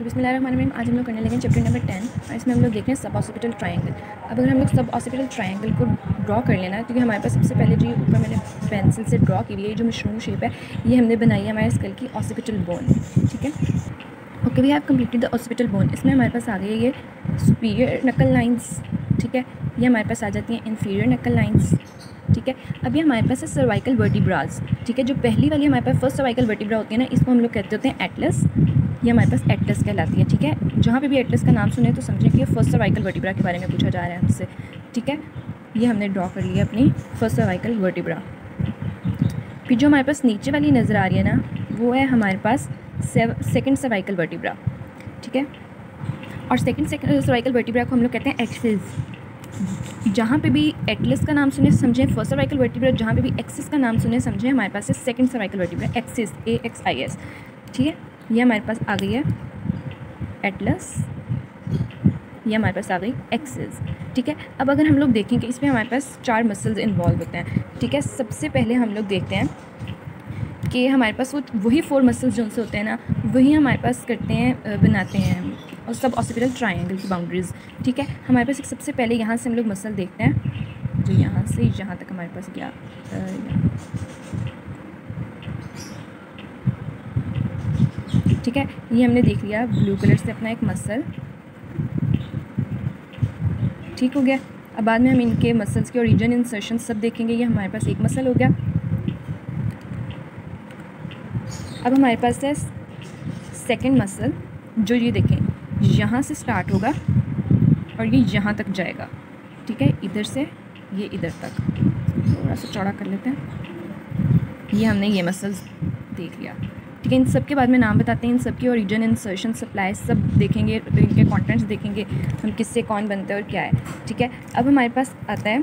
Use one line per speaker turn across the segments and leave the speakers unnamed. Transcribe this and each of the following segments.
तो बिस्मिल्लाहिर्रहमानिर्रहीम। आज हम लोग करने लगे चैप्टर नंबर 10 और इसमें हम लोग देख रहे हैं सब ऑसिपिटल ट्रायंगल। अब अगर हम लोग सब ऑसिपिटल ट्रायंगल को ड्रॉ कर लेना है तो ये हमारे पास सबसे पहले जो ऊपर मैंने पेंसिल से ड्रॉ की हुई है, जो मशरूम शेप है, ये हमने बनाई है हमारे स्कल की ऑसिपिटल बोन। ठीक है, okay, we have completed the occipital bone. इसमें हमारे पास आ गई है ये सुपीरियर नकल लाइन्स। ठीक है, ये हमारे पास आ जाती हैं इन्फीरियर नकल लाइन्स। ठीक है, अभी हमारे पास है सर्वाइकल वर्टिब्रास। ठीक है, जो पहली वाली हमारे पास फर्स्ट सर्वाइकल वर्टिब्रा होती है ना, इसको हम लोग कहते होते हैं एटलस। ये हमारे पास एटलस कहलाती है। ठीक है, जहाँ पे भी एटलस का नाम सुने तो समझें कि ये फर्स्ट सर्वाइकल वर्टिब्रा के बारे में पूछा जा रहा है हमसे। ठीक है, ये हमने ड्रॉ कर लिया अपनी फर्स्ट सर्वाइकल वर्टिब्रा। फिर जो हमारे पास नीचे वाली नज़र आ रही है ना, वो है हमारे पास सेकंड सर्वाइकल वर्टिब्रा। ठीक है, और सेकंड सर्वाइकल वर्टिब्रा को हम लोग कहते हैं एक्सिस। जहाँ पे भी एटलस का नाम सुने समझें फर्स्ट सर्वाइकल वर्टिब्रा, जहाँ पे भी एक्सिस का नाम सुने समझें हमारे पास है second cervical vertebra, axis, AXIS। ठीक है, ये हमारे पास आ गई है एटलस, ये हमारे पास आ गई एक्सिस। ठीक है, अब अगर हम लोग देखें कि इसमें हमारे पास 4 मसल्स इन्वॉल्व होते हैं। ठीक है, सबसे पहले हम लोग देखते हैं कि हमारे पास वही 4 मसल्स जो से होते हैं ना, वही हमारे पास करते हैं, बनाते हैं और सब ऑसिपिटल ट्रायंगल की बाउंड्रीज़। ठीक है, हमारे पास एक सबसे पहले यहाँ से हम लोग मसल देखते हैं, जो यहाँ से यहाँ तक हमारे पास गया। ठीक है, ये हमने देख लिया ब्लू कलर से अपना एक मसल। ठीक हो गया। अब बाद में हम इनके मसल्स के ओरिजिन, इंसर्शन सब देखेंगे। ये हमारे पास एक मसल हो गया। अब हमारे पास है सेकंड मसल, जो ये देखें यहाँ से स्टार्ट होगा और ये यहाँ तक जाएगा। ठीक है, इधर से ये इधर तक। थोड़ा सा चौड़ा कर लेते हैं। ये हमने ये मसल्स देख लिया। ठीक है, इन सब के बाद में नाम बताते हैं, इन सब की ओरिजिन, इंसर्शन, सप्लाई सब देखेंगे, इनके कंटेंट्स देखेंगे, हम किससे कौन बनते हैं और क्या है। ठीक है, अब हमारे पास आता है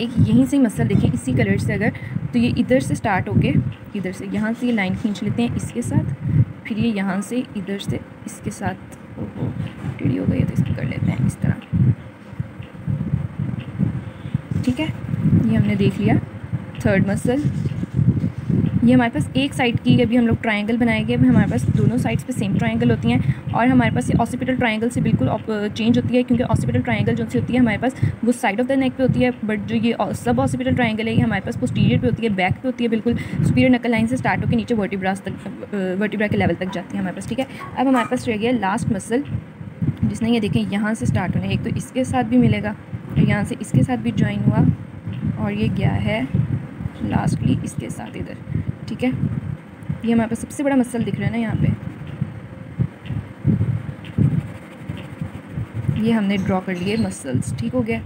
एक यहीं से मसल देखें इसी कलर से, अगर तो ये इधर से स्टार्ट होके इधर से यहाँ से ये लाइन खींच लेते हैं इसके साथ, फिर ये यहाँ से इधर से इसके साथ, ओहो टेढ़ी हो गई है तो इसको कर लेते हैं इस तरह। ठीक है, ये हमने देख लिया थर्ड मसल। ये हमारे पास एक साइड की अभी हम लोग ट्रायंगल बनाएंगे। अभी हमारे पास दोनों साइड्स पे सेम ट्रायंगल होती हैं और हमारे पास ये ऑसिपिटल ट्रायंगल से बिल्कुल चेंज होती है, क्योंकि ऑसिपिटल ट्रायंगल जो सी होती है हमारे पास वो साइड ऑफ द नेक पे होती है, बट जो ये सब ऑसिपिटल ट्रायंगल है ये हमारे पास पोस्टीरियर पे होती है, बैक पे होती है, बिल्कुल सुपीरियर नकल लाइन से स्टार्ट होकर नीचे वर्टिब्रा के लेवल तक जाती है हमारे पास। ठीक है, अब हमारे पास रह गया लास्ट मसल, जिसने ये देखें यहाँ से स्टार्ट होना है, एक तो इसके साथ भी मिलेगा और यहाँ से इसके साथ भी ज्वाइन हुआ और ये गया है लास्टली इसके साथ इधर। ठीक है, ये हमारे पास सबसे बड़ा मसल दिख रहा है ना यहाँ पे, ये हमने ड्रॉ कर लिए मसल्स। ठीक हो गया,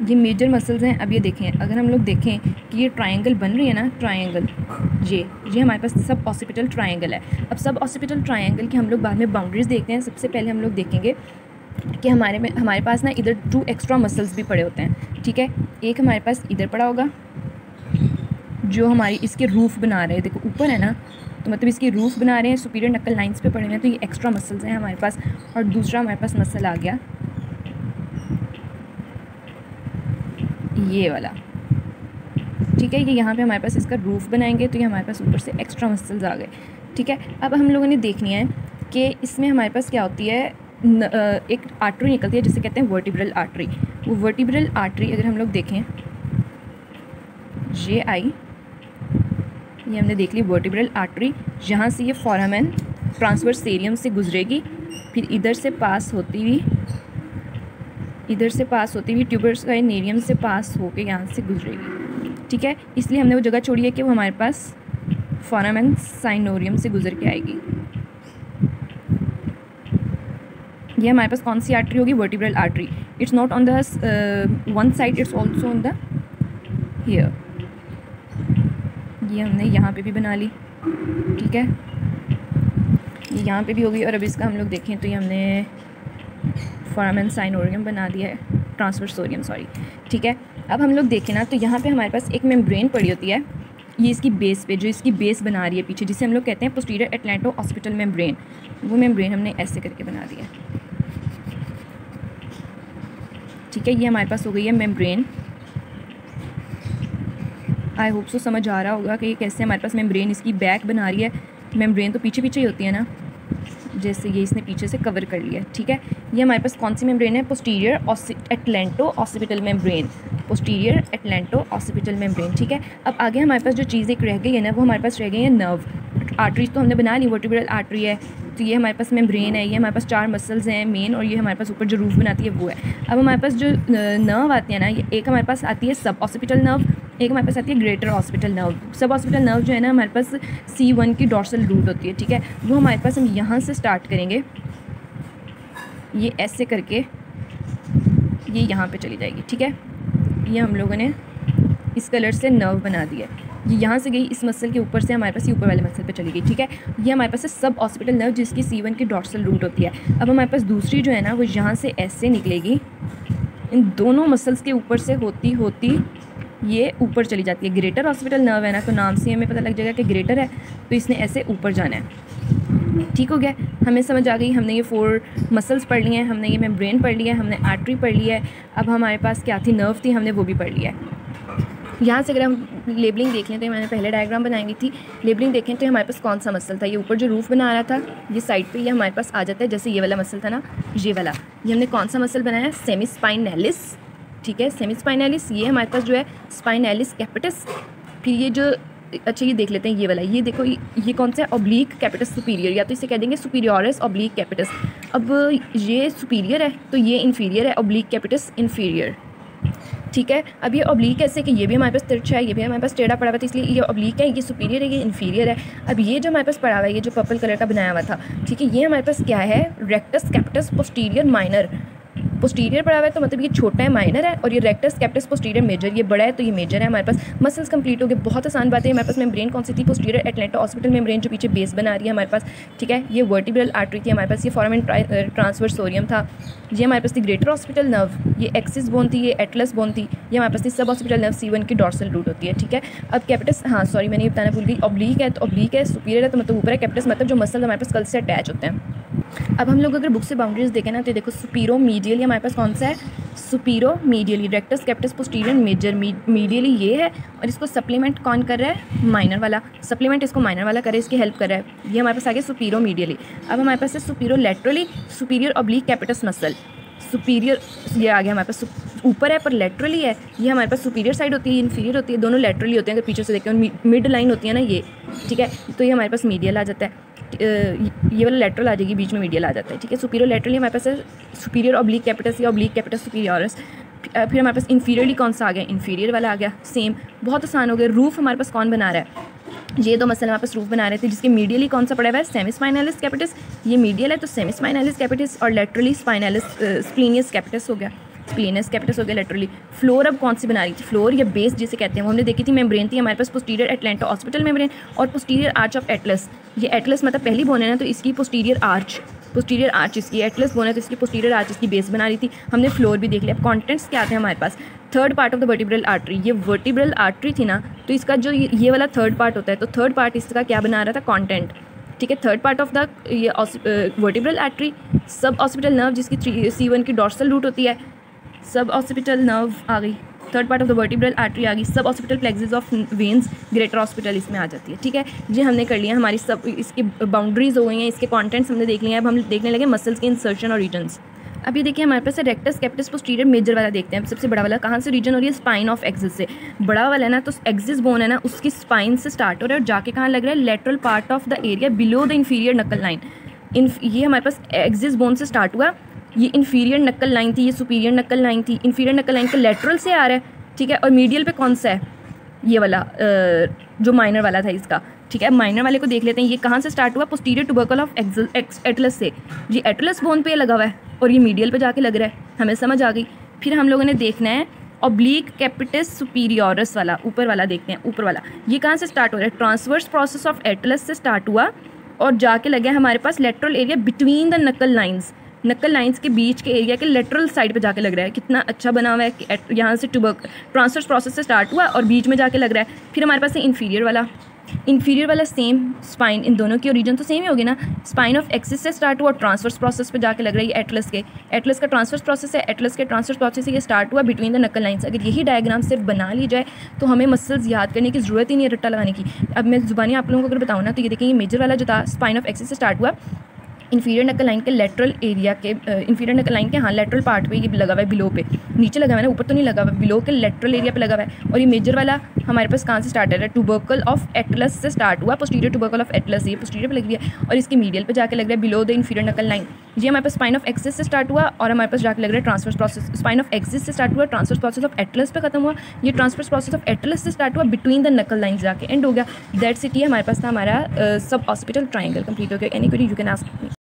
ये मेजर मसल्स हैं। अब ये देखें, अगर हम लोग देखें कि ये ट्रायंगल बन रही है ना, ट्रायंगल ये हमारे पास सब ऑसिपिटल ट्रायंगल है। अब सब ऑसिपिटल ट्रायंगल की हम लोग बाद में बाउंड्रीज देखते हैं। सबसे पहले हम लोग देखेंगे कि हमारे पास ना इधर 2 एक्स्ट्रा मसल्स भी पड़े होते हैं। ठीक है, एक हमारे पास इधर पड़ा होगा जो हमारी इसके रूफ बना रहे हैं, देखो ऊपर है ना, तो मतलब इसकी रूफ बना रहे हैं, सुपीरियर नकल लाइंस पे पड़े हुए हैं, तो ये एक्स्ट्रा मसल्स हैं हमारे पास। और दूसरा हमारे पास मसल आ गया ये वाला। ठीक है, ये यहाँ पे हमारे पास इसका रूफ बनाएंगे तो ये हमारे पास ऊपर से एक्स्ट्रा मसल्स आ गए। ठीक है, अब हम लोगों ने देखनी है कि इसमें हमारे पास क्या होती है, एक आर्टरी निकलती है जिसे कहते हैं वर्टिब्रल आर्टरी। वो वर्टिब्रल आर्टरी अगर हम लोग देखें, ये आई, ये हमने देख ली वर्टिब्रल आर्टरी। यहाँ से ये फोरामेन ट्रांसवर्सेरियम से गुजरेगी, फिर इधर से पास होती हुई ट्यूबरसाइनेरियम से पास होके यहाँ से गुजरेगी। ठीक है, इसलिए हमने वो जगह छोड़ी है कि वो हमारे पास फोरामेन साइनोरियम से गुजर के आएगी। ये हमारे पास कौन सी आर्टरी होगी, vertebral artery. It's not on the one side, it's also on the here. ये हमने यहाँ पे भी बना ली। ठीक है, ये यहाँ पे भी होगी। और अब इसका हम लोग देखें तो ये हमने फोरामेन साइनोरियम बना दिया है, ट्रांसवर्सोरियम सॉरी। ठीक है, अब हम लोग देखें ना तो यहाँ पे हमारे पास एक मेम्ब्रेन पड़ी होती है, ये इसकी बेस पे, जो इसकी बेस बना रही है पीछे, जिसे हम लोग कहते हैं पोस्टीरियर एटलांटो ऑसिपिटल मेम्ब्रेन। वो मेम्ब्रेन हमने ऐसे करके बना दिया। ठीक है, ये हमारे पास हो गई है मेम्ब्रेन। आई होप सो समझ आ रहा होगा कि ये कैसे हमारे पास मेम्ब्रेन इसकी बैक बना रही है। मेम्ब्रेन तो पीछे पीछे ही होती है ना, जैसे ये इसने पीछे से कवर कर लिया, ठीक है। ये हमारे पास कौन सी मेम्ब्रेन है? Posterior atlanto occipital membrane, posterior atlanto occipital membrane, ठीक है। अब आगे हमारे पास जो चीज़ एक रह गई है ना, वो हमारे पास रह गई है नर्व। आर्टरीज तो हमने बना ली, वर्टिब्रल आर्टरी है, तो ये हमारे पास मेम्ब्रेन है, ये हमारे पास 4 मसल्स हैं मेन, और ये हमारे पास ऊपर जो रूफ बनाती है वो है। अब हमारे पास जो नर्व आती है ना, ये एक हमारे पास आती है सब ऑसिपिटल नर्व, एक हमारे पास आती है ग्रेटर ऑसिपिटल नर्व। सब ऑसिपिटल नर्व जो है ना हमारे पास C1 की डॉर्सल रूट होती है, ठीक है। वो हमारे पास हम यहाँ से स्टार्ट करेंगे, ये ऐसे करके ये यहाँ पे चली जाएगी, ठीक है। ये हम लोगों ने इस कलर से नर्व बना दिया है, ये यहाँ से गई इस मसल के ऊपर से हमारे पास ये ऊपर वाले मसल पे चली गई, ठीक है। ये हमारे पास है सब ऑसिपिटल नर्व जिसकी C1 की डॉर्सल रूट होती है। अब हमारे पास दूसरी जो है ना वो यहाँ से ऐसे निकलेगी, इन दोनों मसल्स के ऊपर से होती होती ये ऊपर चली जाती है। ग्रेटर ऑसिपिटल नर्व है ना, तो नाम से हमें पता लग जाएगा कि ग्रेटर है, तो इसने ऐसे ऊपर जाना है, ठीक हो गया। हमें समझ आ गई, हमने ये 4 मसल्स पढ़ लिए हैं, हमने ये मेम्ब्रेन पढ़ लिया है, हमने आर्टरी पढ़ लिया है। अब हमारे पास क्या थी? नर्व थी, हमने वो भी पढ़ लिया है। यहाँ से अगर हम लेबलिंग देख लें तो मैंने पहले डायग्राम बनाई थी, लेबलिंग देखें तो हमारे पास कौन सा मसल था? ये ऊपर जो रूफ बना रहा था, ये साइड पे ये हमारे पास आ जाता है, जैसे ये वाला मसल था ना, ये वाला, ये हमने कौन सा मसल बनाया? सेमीस्पाइनैलिस, ठीक है, सेमीस्पाइनैलिस। ये हमारे पास जो है स्पाइनैलिस कैपिटस। फिर ये जो, अच्छा ये देख लेते हैं ये वाला, ये देखो ये कौन सा है? ऑब्लिक कैपिटस सुपीरियर, या तो इसे कह देंगे सुपीरियरिस ऑब्लिक कैपिटस। अब ये सुपीरियर है तो ये इन्फीरियर है, ऑब्लिक कैपिटस इन्फीरियर, ठीक है। अब ये ऑब्लिक ऐसे कि ये भी हमारे पास तिरछा है, ये भी हमारे पास टेढ़ा पड़ा हुआ था, इसलिए ये ऑब्लिक है, ये सुपीरियर है, ये इन्फीरियर है। अब ये जो हमारे पास पड़ा हुआ है, ये जो पर्पल कलर का बनाया हुआ था, ठीक है, ये हमारे पास क्या है? Rectus capitis posterior minor. Posterior पड़ा हुआ है तो मतलब ये छोटा है, माइनर है, और ये रेक्टस कैपिटस पोस्टीरियर मेजर, ये बड़ा है तो ये मेजर है। हमारे पास मसल्स कंप्लीट हो गए, बहुत आसान बात है। हमारे पास मेम्ब्रेन कौन सी थी? पोस्टीरियर एटलेंटो ऑसिपिटल मेम्ब्रेन, जो पीछे बेस बना रही है हमारे पास, ठीक है। ये वर्टिब्रल आर्टरी थी हमारे पास, ये फोरामेन ट्रांसवर्सोरियम था, ये हमारे पास थी ग्रेटर ऑसिपिटल नर्व, ये एक्सिस बोन थी, ये एटलस बोन थी, ये हमारे पास थी सब ऑसिपिटल नर्व, C1 की डॉर्सल रूट होती है, ठीक है। अब कैपिटस, हाँ सॉरी मैंने ये बताना भूल गई, ऑब्लिक है तो ऑब्लिक है, सुपीरियर है तो मतलब ऊपर है, कैपिटस मतलब जो मसल हमारे पास कल से अटैच होते हैं। अब हम लोग अगर बुक से बाउंड्रीज देखें ना, तो देखो सुपीरो मीडियली हमारे पास कौन सा है? Supero medially, rectus capitis posterior major, medially ये है, और इसको सप्लीमेंट कौन कर रहा है? माइनर वाला, सप्लीमेंट इसको माइनर वाला करे, इसकी हेल्प कर रहा है। ये हमारे पास आ गया सुपीरो मीडियली। अब हमारे पास है supero laterally, superior oblique capitis muscle, superior ये आ गया हमारे पास, ऊपर है पर लेटरली है। ये हमारे पास सुपीरियर साइड होती है, इन्फीरियर होती है, दोनों लेटरली होते हैं। अगर पीछे से देखें मिड लाइन होती है ना ये, ठीक है, तो ये हमारे पास मीडियल आ जाता है, ये वाला लेटरल आ जाएगी, बीच में मीडियल आ जाता है, ठीक है। सुपीरियर लेटरली हमारे पास है सुपीरियर ऑब्लिक कैपिटस या ऑब्लिक कैपिटस सुपीरियरिस। फिर हमारे पास इन्फीरियरली कौन सा आ गया? इन्फीरियर वाला आ गया, सेम, बहुत आसान हो गया। रूफ हमारे पास कौन बना रहा है? ये 2 मसल हमारे पास रूफ बना रहे थे, जिसके मीडियली कौन सा पड़ा हुआ है? सेमीस्पाइनैलिस कैपिटस, ये मीडियल है तो सेमीस्पाइनैलिस कैपिटस, और लेटरली स्पाइनैलिस स्प्लीनियस कैपिटस हो गया, स्प्लीनियस कैपिटस हो गया लेटरली। फ्लोर अब कौन सी बना रही थी? फ्लोर या बेस जिसे कहते हैं, वो हमने देखी थी, मेम्ब्रेन थी हमारे पास पोस्टीरियर एटलेंटो ऑसिपिटल मेम्ब्रेन और पोस्टीरियर आर्च ऑफ एटलस। ये एटलस मतलब पहली बोन है ना, तो इसकी पोस्टीरियर आर्च इसकी, एटलस बोन है तो इसकी पोस्टीरियर आर्च इसकी बेस बना रही थी। हमने फ्लोर भी देख लिया। अब कॉन्टेंट्स क्या आते हैं हमारे पास? Third part of the vertebral artery, ये वर्टिब्रल आर्टरी थी ना, तो इसका जो ये वाला थर्ड पार्ट होता है, तो थर्ड पार्ट इसका क्या बना रहा था? कॉन्टेंट, ठीक है। थर्ड पार्ट ऑफ द ये वर्टिब्रल आर्टरी, सब ऑसिपिटल नर्व जिसकी C1 की डॉर्सल रूट होती है, सब ऑसिपिटल नर्व आ गई, third part of the vertebral artery आ गई, sub occipital plexus of veins, greater occipital इसमें आ जाती है, ठीक है। ये हमने कर लिया, हमारी सब इसकी बाउंड्रीज हो गई हैं, इसके कॉन्टेंट्स हमने देख लिए हैं। अब हम देखने लगे मसल्स के इंसर्शन और रीजन्स। अब ये देखिए हमारे पास रेक्टस कैपिटस पोस्टीरियर मेजर वाला देखते हैं, सबसे बड़ा वाला कहाँ से रीजन हो रही है? स्पाइन ऑफ एक्सिस से। बड़ा वाला है ना, तो एक्सिस बोन है ना, उसकी स्पाइन से स्टार्ट हो रहा है और जाके कहाँ लग रहा है? Lateral part of the area below the inferior नकल लाइन। ये हमारे पास एक्सिस बोन से स्टार्ट हुआ, ये इन्फीरियर नकल लाइन थी, ये सुपीरियर नकल लाइन थी, इन्फीरियर नकल लाइन का लेटरल से आ रहा है, ठीक है। और मीडियल पे कौन सा है? ये वाला जो माइनर वाला था इसका, ठीक है। माइनर वाले को देख लेते हैं, ये कहाँ से स्टार्ट हुआ? पोस्टीरियर ट्यूबरकल ऑफ एटलस से, ये एटलस बोन पे लगा हुआ है और ये मीडियल पे जाके लग रहा है, हमें समझ आ गई। फिर हम लोगों ने देखना है ऑब्लिक कैपिटस सुपीरियरिस वाला, ऊपर वाला देखते हैं। ऊपर वाला ये कहाँ से स्टार्ट हो रहा है? ट्रांसवर्स प्रोसेस ऑफ एटलस से स्टार्ट हुआ और जाके लग गया हमारे पास लेटरल एरिया बिटवीन द नकल लाइन्स, नकल लाइंस के बीच के एरिया के लेटरल साइड पे जाके लग रहा है। कितना अच्छा बना हुआ है कि यहाँ से ट्रांसवर्स प्रोसेस से स्टार्ट हुआ और बीच में जाके लग रहा है। फिर हमारे पास है इन्फीरियर वाला सेम स्पाइन, इन दोनों की ओरिजिन तो सेम ही होगी ना। स्पाइन ऑफ एक्सिस से स्टार्ट हुआ और ट्रांसवर्स प्रोसेस पे जाके लग रहा है। ये एटलस का ट्रांसवर्स प्रोसेस है, एटलस के ट्रांसवर्स प्रोसेस से ये स्टार्ट हुआ बिटवीन द नकल लाइंस। अगर यही डायग्राम सिर्फ बना ली जाए तो हमें मसल्स याद करने की ज़रूरत ही नहीं है, रट्टा लगाने की। अब मैं जुबानी आप लोगों को अगर बताऊँ ना, तो ये देखिए, ये मेजर वाला जो था स्पाइन ऑफ एक्सिस से स्टार्ट हुआ इंफीरियर नकल लाइन के लेटरल एरिया के इंफीरियर नकल लाइन के लेटरल पार्ट पे ये लगा हुआ है, बिलो पे, नीचे लगा हुआ है ना, ऊपर तो नहीं लगा हुआ, बिलो के लेटरल एरिया पे लगा हुआ है। और ये मेजर वाला हमारे पास कहाँ से स्टार्ट है, ट्यूबरकल ऑफ एटलस से स्टार्ट हुआ, पोस्टीरियर ट्यूबरकल ऑफ एटलस, ये पोस्टीरियर पे लग रही है और इसके मीडियल पे जाके लग रहा है बिलो द इंफीरियर नकल लाइन। ये हमारे पास स्पाइन ऑफ एक्सिस से स्टार्ट हुआ और हमारे पास जाके लग रहा है transverse process, spine of axis से स्टार्ट हुआ, ट्रांसवर्स प्रोसेस ऑफ एटलस पे खत्म हुआ, ये ट्रांसवर्स प्रोसेस ऑफ एटलस से स्टार्ट हुआ, बिटवीन द नकल लाइन जाके एंड हो गया। दैट्स इट, ये हमारे पास था हमारा सब ऑसिपिटल ट्राइंगल कंप्लीट हो गया। Any query you can ask me.